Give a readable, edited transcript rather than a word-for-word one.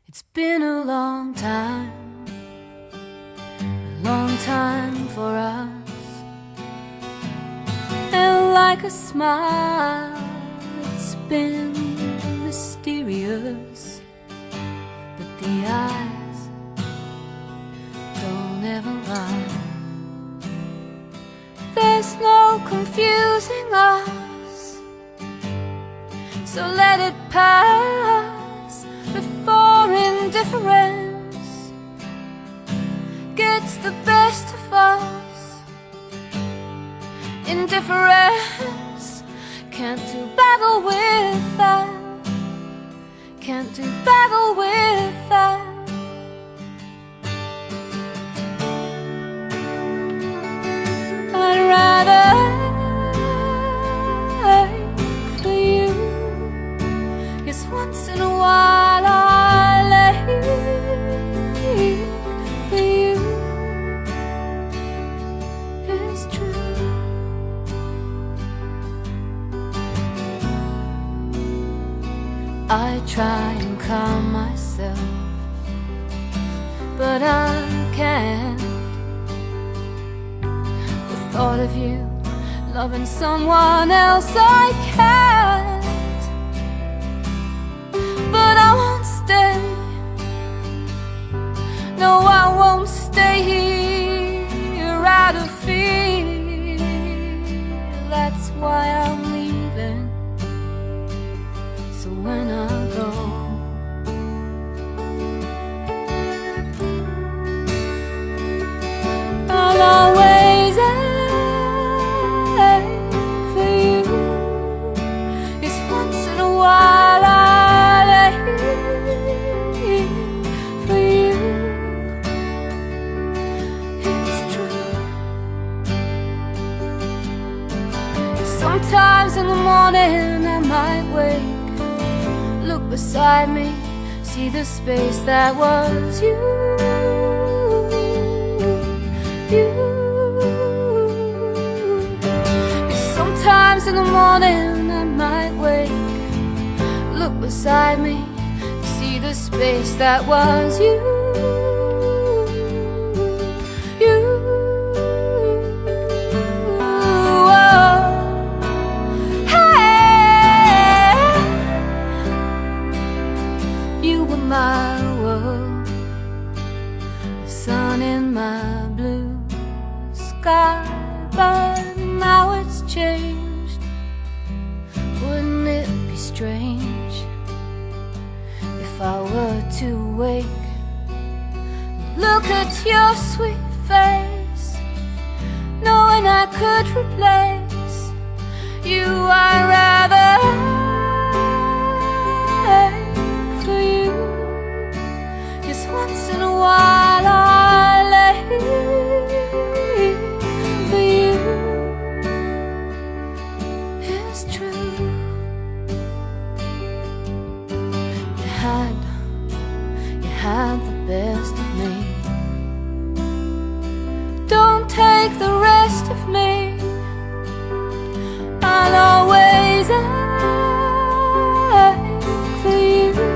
It's been a long time for us, and like a smile, it's been mysterious, but the eyes don't ever lie. There's no confusing us, so let it pass before indifference gets the best of us. Indifference can't do battle with that, can't do battle with that. I'd rather ache for you. Yes, once in a while I'll ache for you. It's true. I try and calm myself, but I can't. The thought of you loving someone else, I can't. But I won't stay. No, I won't stay here out of fear. That's why I'm leaving. So when I go, I'll always ache for you. Yes, once in a while I'll ache for you. It's true. Sometimes in the morning I might wake, look beside me, see the space that was you. Sometimes in the morning I might wake, look beside me, see the space that was you. You were my world, the sun in my blue sky, but now it's changed. Wouldn't it be strange if I were to wake, look at your sweet face, knowing I could replace